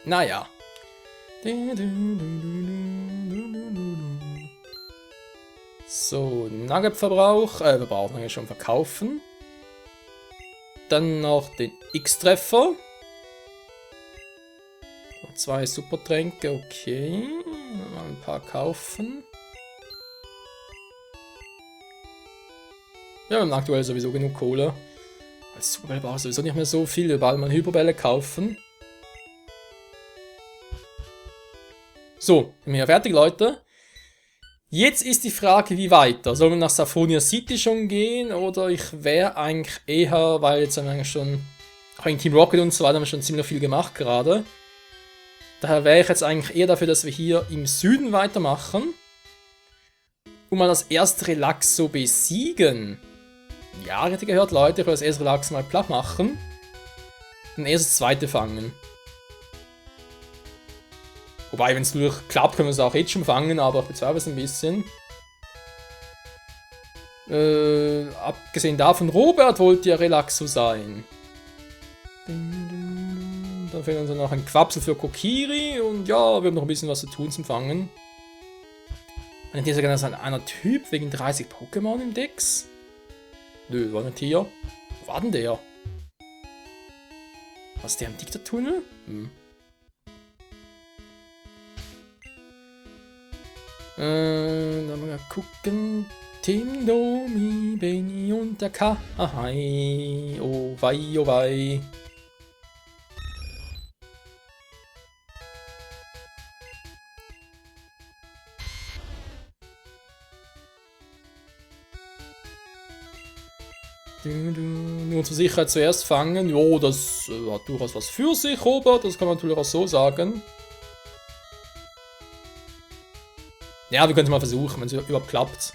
Naja. So, Nugget-Verbrauch. Wir brauchen ja schon verkaufen. Dann noch den X-Treffer. 2 Supertränke, okay. Mal ein paar kaufen. Ja, wir haben aktuell sowieso genug Kohle. Als Superbälle brauche ich sowieso nicht mehr so viel. Wir bald mal Hyperbälle kaufen. So, sind wir fertig, Leute. Jetzt ist die Frage, wie weiter. Sollen wir nach Saphonia City schon gehen? Oder ich wäre eigentlich eher, weil jetzt haben wir eigentlich schon, auch in Team Rocket und so weiter, haben wir schon ziemlich viel gemacht gerade. Daher wäre ich jetzt eigentlich eher dafür, dass wir hier im Süden weitermachen. Und mal das erste Relaxo besiegen. Ja, ich hätte gehört, Leute, ich will das erste Relaxo mal platt machen. Und erst das zweite fangen. Wobei, wenn es durch klappt, können wir es auch jetzt schon fangen, aber ich bezweifle es ein bisschen. Abgesehen davon, Robert wollte ja Relaxo sein. Dann fehlt uns noch ein Quapsel für Kokiri und ja, wir haben noch ein bisschen was zu tun zum Fangen. Und hier ist sogar ein einer Typ wegen 30 Pokémon im Dex. Nö, war nicht hier. Wo war denn der? Was ist der im Diktaturtunnel? Dann mal gucken. Tim, Domi, Benny und der Kahai. Oh wei, oh wei. Nur zur Sicherheit zuerst fangen. Jo, das hat durchaus was für sich, Robert. Das kann man natürlich auch so sagen. Ja, wir können es mal versuchen, wenn es überhaupt klappt.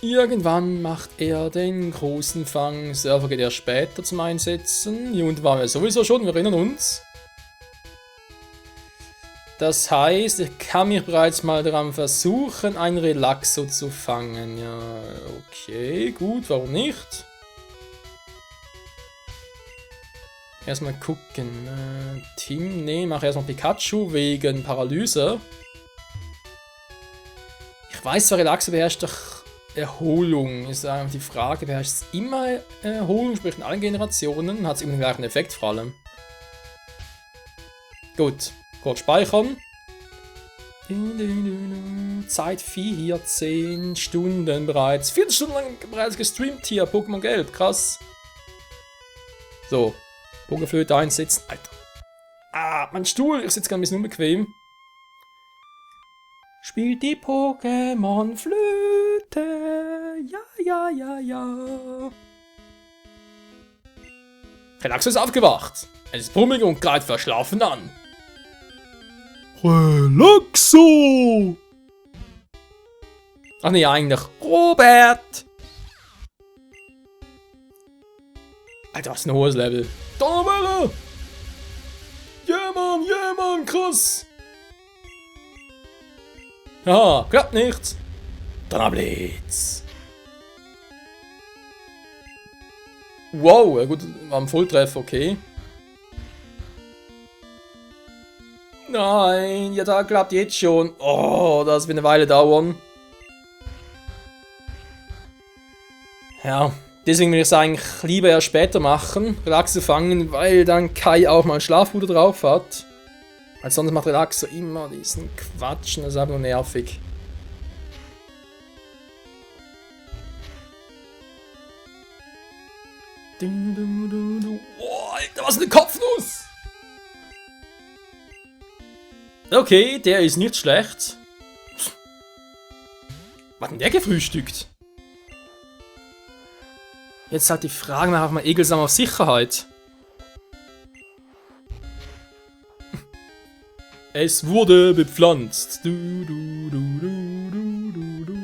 Irgendwann macht er den großen Fang. Server geht erst später zum Einsetzen. Hier unten waren wir sowieso schon, wir erinnern uns. Das heißt, ich kann mich bereits mal daran versuchen, ein Relaxo zu fangen. Ja, okay, gut, warum nicht? Erstmal gucken. Team, nee, mach erstmal Pikachu wegen Paralyse. Ich weiß zwar, Relaxo beherrscht doch Erholung. Ist einfach die Frage, beherrscht es immer Erholung, sprich in allen Generationen? Hat es immer den gleichen Effekt vor allem? Gut, kurz speichern. Zeit 14 Stunden bereits. 14 Stunden lang bereits gestreamt hier. Pokémon Gelb, krass. So. Pokéflöte einsetzen. Alter. Ah, mein Stuhl. Ich sitze gerade ein bisschen unbequem. Spielt die Pokémon-Flöte. Ja, ja, ja, ja. Relaxo ist aufgewacht. Er ist brummig und greift verschlafen an. Relaxo! Ach nee, eigentlich Robert! Alter, was ist ein hohes Level. Donnerwelle! Yeah, Mann, krass! Ja, klappt nichts. Donnerblitz! Wow, ja gut, war ein Volltreffer, okay. Nein, ja, da klappt jetzt schon. Oh, das wird eine Weile dauern. Ja, deswegen will ich es eigentlich lieber ja später machen, Relaxo fangen, weil dann Kai auch mal Schlafpuder drauf hat. Weil sonst macht Relaxo immer diesen Quatsch und das ist einfach nur nervig. Oh, Alter, was ist eine Kopfnuss? Okay, der ist nicht schlecht. Was hat denn der gefrühstückt? Jetzt halt die Frage, machen wir mal egelsam auf Sicherheit. Es wurde bepflanzt. Du, du, du, du, du, du, du.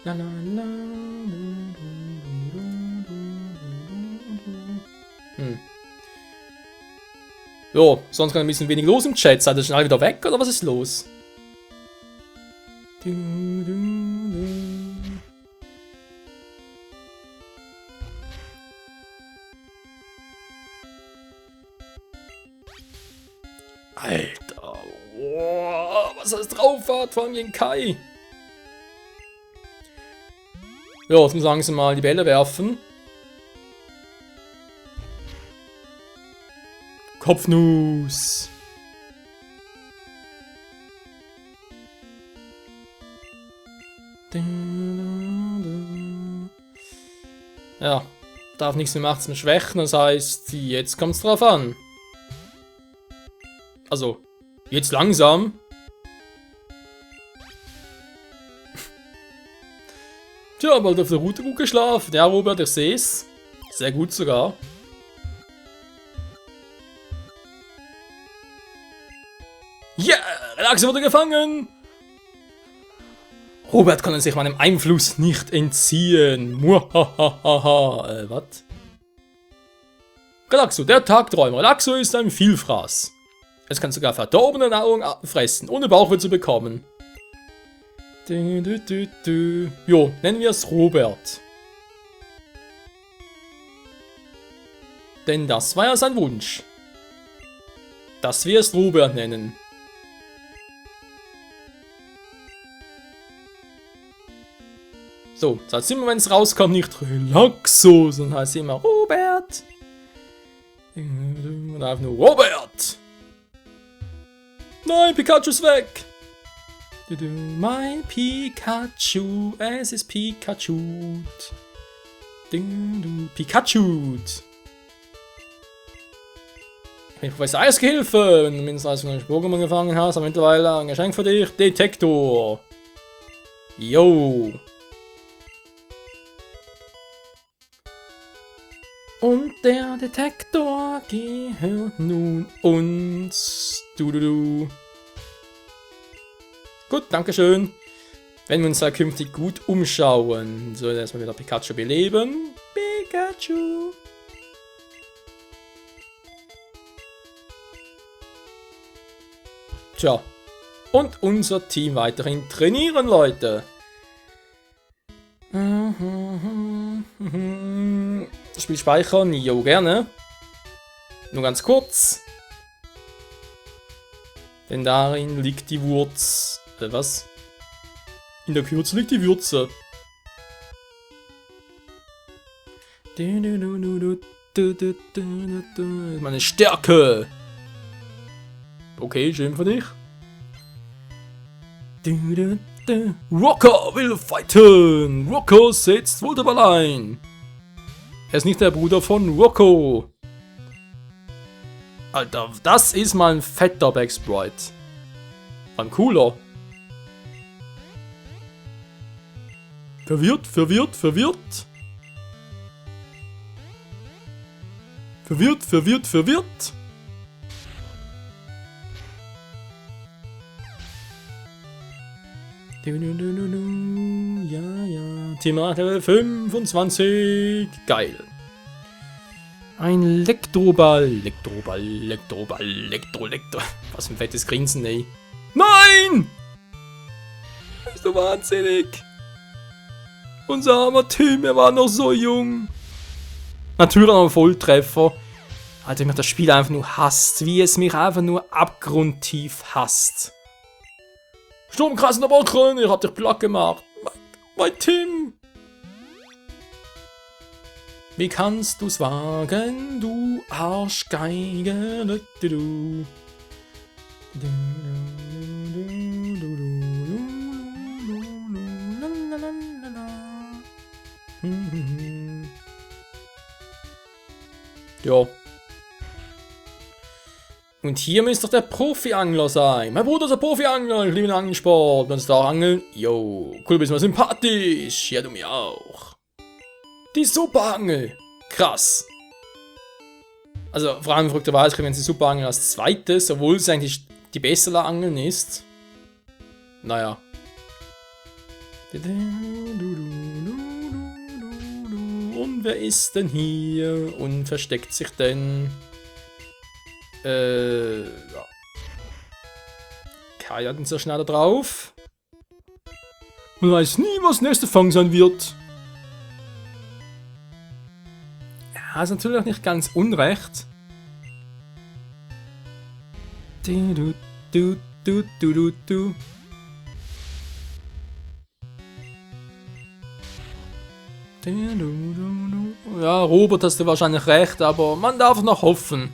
La, la, la, du, du, du, du, du. Jo, sonst kann ein bisschen wenig los im Chat. Seid ihr schon alle wieder weg oder was ist los? Du, du, du. Alter, wow, was das drauf hat, vor allem gegen Kai. Ja, jetzt muss langsam mal die Bälle werfen. Kopfnuss. Ja, darf nichts mehr machen, mehr schwächen, das heißt, jetzt kommt es drauf an. Also, jetzt langsam. Tja, bald auf der Route gut geschlafen. Ja, Robert, ich sehe es. Sehr gut sogar. Ja, Relax wurde gefangen. Robert kann sich meinem Einfluss nicht entziehen. Muahahaha. Was? Relaxo, der Tagträumer. Relaxo ist ein Vielfraß. Es kann sogar verdorbene Nahrung fressen, ohne Bauchweh zu bekommen. Jo, nennen wir es Robert. Denn das war ja sein Wunsch. Dass wir es Robert nennen. So, das heißt immer, wenn es rauskommt, nicht Relaxo, sondern heißt immer Robert. Und einfach nur Robert. Nein, Pikachu ist weg. Mein Pikachu, es ist Pikachu. Pikachu. Ich bin Professor Eisgehilfe, wenn du mindestens einen Pokémon gefangen hast, aber mittlerweile ein Geschenk für dich, Detektor. Yo. Und der Detektor gehört nun uns. Gut, dankeschön. Wenn wir uns da künftig gut umschauen, so erstmal wieder Pikachu beleben. Pikachu. Tja. Und unser Team weiterhin trainieren, Leute. Spiel speichern, jo, gerne. Nur ganz kurz. Denn darin liegt die Wurz. Was? In der Kürze liegt die Würze. Meine Stärke. Okay, schön für dich. Rocker will fighten. Rocco setzt Wunderball ein. Er ist nicht der Bruder von Rocco. Alter, das ist mal ein fetter Backsprite. Ein cooler. Verwirrt. Verwirrt. Ja. Thema Level 25. Geil. Ein Elektroball. Elektro. Was für ein fettes Grinsen, ey. Nein! Bist du wahnsinnig? Unser armer Tim, er war noch so jung. Natürlich noch ein Volltreffer. Alter, wie mich das Spiel einfach nur hasst. Wie es mich einfach nur abgrundtief hasst. Sturmkreis in der Balkon, ihr habt dich platt gemacht. Mein Tim. Wie kannst du's wagen, du Arschgeige? Ja. Und hier müsste doch der Profi-Angler sein. Mein Bruder ist der Profi-Angler, ich liebe den Angelsport. Wenn du da angeln, yo, cool, bist du mal sympathisch. Ja, du mir auch. Die Superangel. Krass. Also, vor allem verrückterweise kriegen wir die Superangel als zweites, obwohl es eigentlich die bessere Angeln ist. Naja. Und wer ist denn hier und versteckt sich denn? Ja. Kai hat uns ja schneller drauf. Man weiß nie, was nächste Fang sein wird. Ja, ist natürlich auch nicht ganz unrecht. Du, du, du, du, du, du, du. Ja, Robert, hast du wahrscheinlich recht, aber man darf noch hoffen.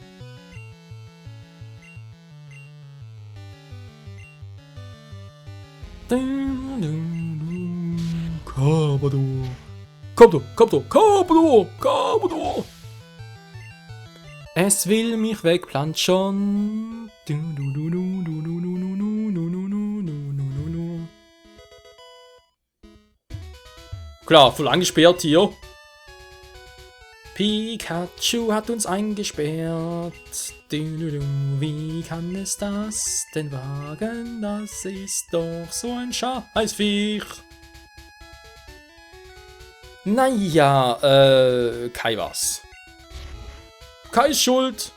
Carpador. Carpador, Carpador, Carpador. Es will mich wegplanschen. Klar, voll eingesperrt hier. Pikachu hat uns eingesperrt. Wie kann es das denn wagen? Das ist doch so ein Scheißviech. Naja, Kai war's. Kai ist schuld.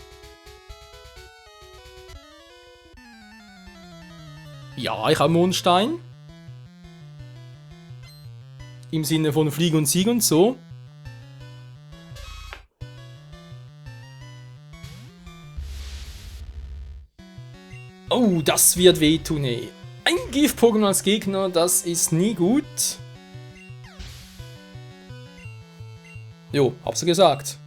Ja, ich habe Mondstein. Im Sinne von Flieg und Sieg und so. Oh, das wird wehtun, ey. Ein Gift-Pokémon als Gegner, das ist nie gut. Jo, hab's ja gesagt.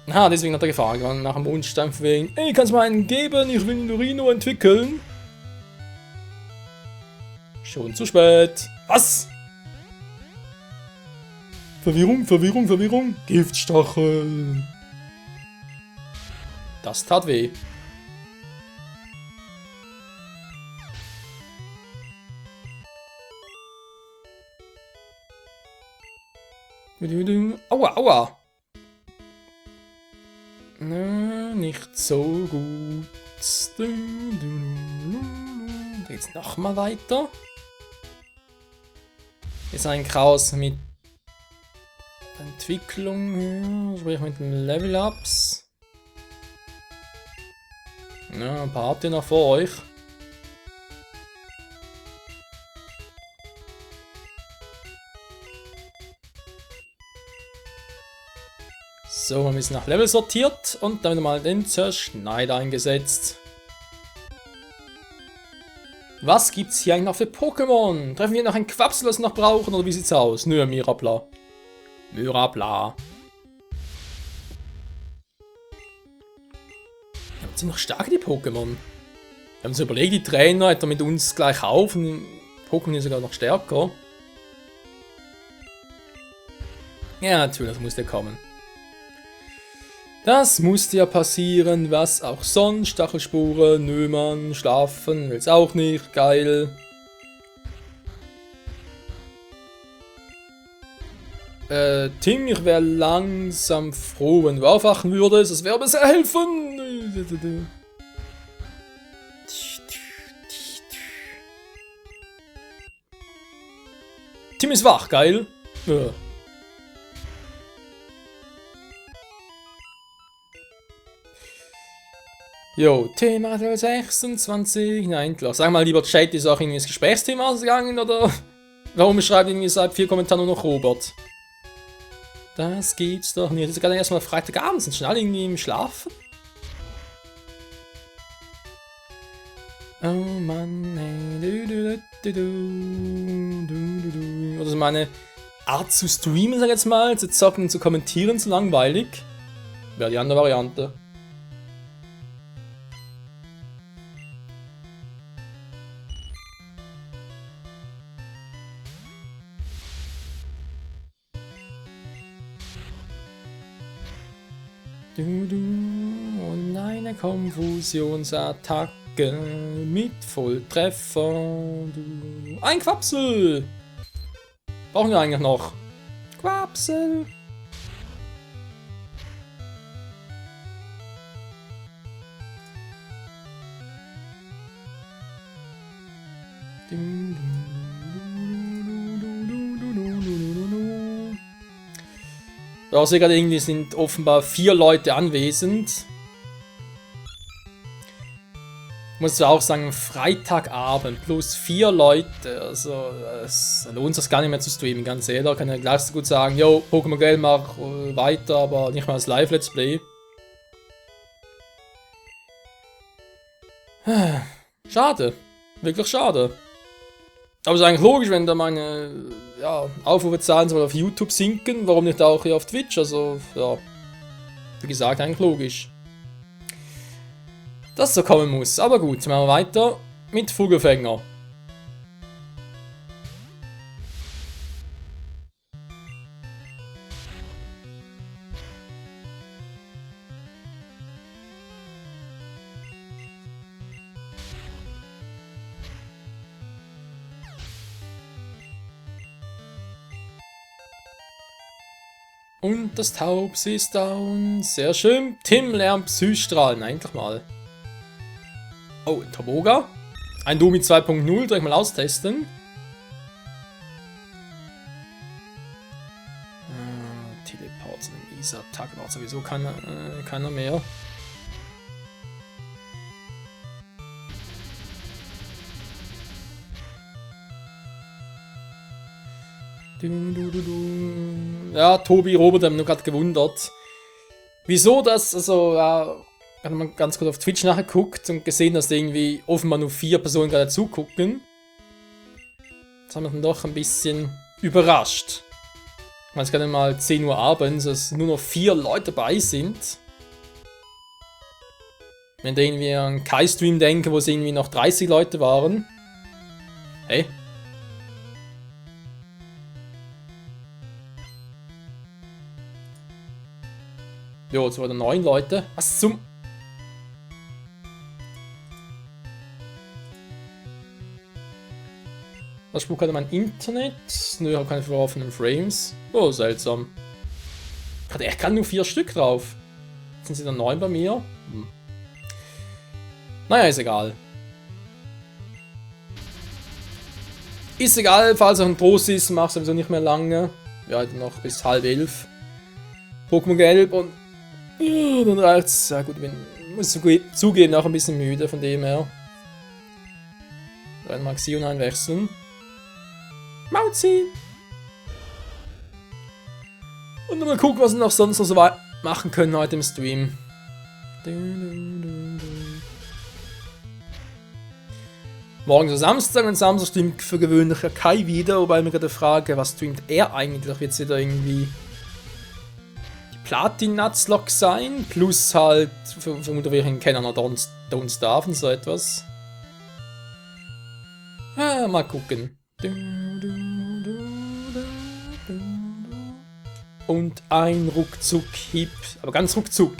Ah, deswegen hat er Gefahr gegangen nach dem Mondstein von wegen. Ey, kannst du mir einen geben? Ich will Nidorino entwickeln. Schon zu spät. Was? Verwirrung, Verwirrung, Verwirrung. Giftstachel. Das tat weh. Aua, aua. Na, nicht so gut. Da geht's nochmal weiter. Ist ein Chaos mit Entwicklung, sprich mit den Level-Ups. Ja, ein paar habt ihr noch vor euch. So, wir müssen nach Level sortiert und dann mal den Zerschneider eingesetzt. Was gibt's hier eigentlich noch für Pokémon? Treffen wir noch ein Quapsel, das wir noch brauchen, oder wie sieht's aus? Nö, Mirapla. Mirapla. Ja, sind noch stark die Pokémon. Wir haben uns überlegt, die Trainer hätten mit uns gleich auf und Pokémon ist sogar noch stärker. Ja, natürlich, das musste kommen. Das musste ja passieren, was auch sonst. Stachelspuren, nö Mann, schlafen, will's auch nicht, geil. Tim, ich wäre langsam froh, wenn du aufwachen würdest, das wäre mir sehr helfen. Tim ist wach, geil. Ja. Jo, Thema 26, nein, klar. Sag mal, lieber Chat, ist auch irgendwie das Gesprächsthema ausgegangen, oder? Warum schreibt irgendwie seit 4 Kommentaren nur noch Robert? Das gibt's doch nicht. Das ist gerade erstmal Freitagabend, sind schon alle irgendwie im Schlafen? Oh Mann, hey. Oder so meine Art zu streamen, sag ich jetzt mal, zu zocken und zu kommentieren, so langweilig. Wäre die andere Variante. Und eine Konfusionsattacke mit Volltreffer. Ein Quapsel! Brauchen wir eigentlich noch? Quapsel! Ja, ich sehe gerade irgendwie sind offenbar 4 Leute anwesend. Ich muss auch sagen, Freitagabend plus 4 Leute, also es lohnt sich gar nicht mehr zu streamen, ganz ehrlich. Da kann ich gleich so gut sagen, yo, Pokémon Geld mach weiter, aber nicht mal als Live-Let's Play. Schade. Wirklich schade. Aber es ist eigentlich logisch, wenn da meine Aufrufezahlen soll auf YouTube sinken, warum nicht auch hier auf Twitch? Also, ja. Wie gesagt, eigentlich logisch. Dass es so kommen muss. Aber gut, machen wir weiter mit Vogelfänger. Und das Taubs ist down. Sehr schön. Tim lernt Psystrahlen. Endlich mal. Oh, ein Toboga. Ein Domi 2.0. Soll ich mal austesten? Teleport in Isa. Tag war sowieso keiner mehr. Ja, Tobi, Robert haben nur gerade gewundert. Wieso das, also, ja, ich habe mal ganz kurz auf Twitch nachgeguckt und gesehen, dass irgendwie offenbar nur 4 Personen gerade zugucken. Das hat mich dann doch ein bisschen überrascht. Ich meine, es ist gerade mal 10 Uhr abends, dass nur noch 4 Leute dabei sind. Wenn da irgendwie an Kai-Stream denke, wo es irgendwie noch 30 Leute waren. Hey. Jo, jetzt waren 9 Leute. Was zum... Was spuckt gerade mein Internet? Nö, ich habe keine verworfenen Frames. Oh, seltsam. Ich hatte echt gerade nur 4 Stück drauf. Jetzt sind sie dann 9 bei mir. Naja, ist egal. Ist egal, falls er ein Trost ist, macht sowieso nicht mehr lange. Ja, noch bis 10:30. Pokémon Gelb und... Ja, dann reicht's. Ja gut, ich muss zugeben, auch ein bisschen müde von dem her. Dann mag Sion einwechseln. Mauzi! Und dann mal gucken, was wir noch sonst noch so machen können heute im Stream. Morgen ist Samstag und Samstag streamt für gewöhnlich ja Kai wieder, wobei mir gerade frage, was streamt er eigentlich? Wird es wieder irgendwie die Platin-Nutzlock sein? Plus halt, vermutlich wir ihn kennen, Don't Starve und so etwas. Mal gucken. Und ein Ruckzuck-Hip, aber ganz ruckzuck.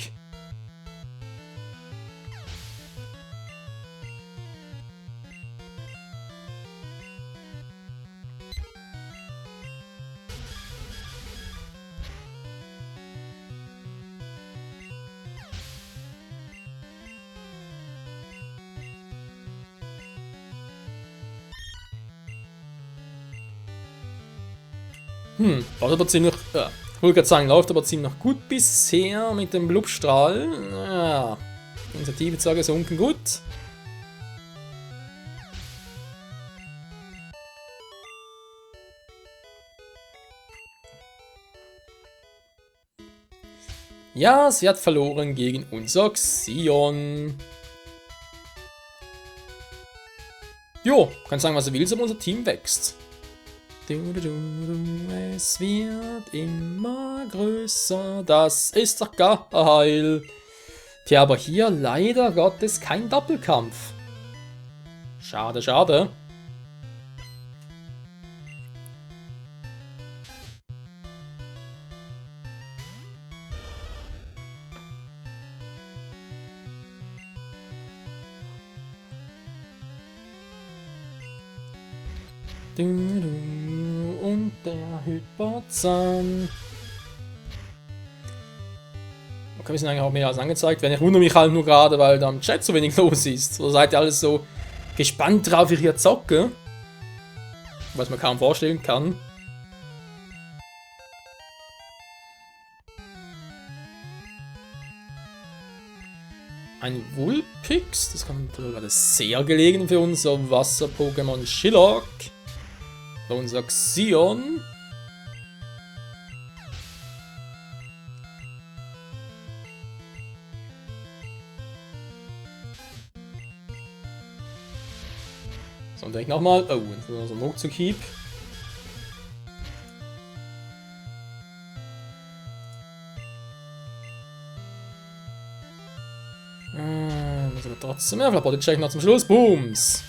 Läuft aber ziemlich, ich wollte gerade sagen, läuft aber ziemlich gut bisher mit dem Blubstrahl. Ja, Initiative zwar gesunken, gut. Ja, sie hat verloren gegen unser Xion. Jo, kann sagen, was er will, aber unser Team wächst. Es wird immer größer, das ist doch geil. Tja, aber hier leider Gottes kein Doppelkampf. Schade, schade. Und der Hyperzahn. Okay, wir sind eigentlich auch mehr als angezeigt werden. Ich wundere mich halt nur gerade, weil da im Chat so wenig los ist. Oder seid ihr alles so gespannt drauf, wie ich hier zocke? Was man kaum vorstellen kann. Ein Vulpix, das kommt gerade sehr gelegen für unser Wasser-Pokémon Shillock. Für unser Xion. Und dann nochmal. Oh, so ein Rückzug-Hieb. Muss aber trotzdem. Ja, vielleicht Body Check noch zum Schluss. Booms!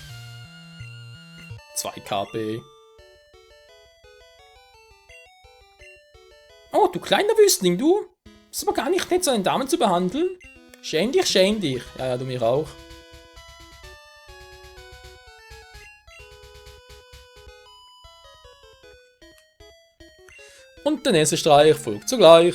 2 KP. Oh, du kleiner Wüstling, du! Ist aber gar nicht nett, so einen Damen zu behandeln. Schäm dich, schäm dich. Ja, du mir auch. Und der nächste Streich folgt zugleich.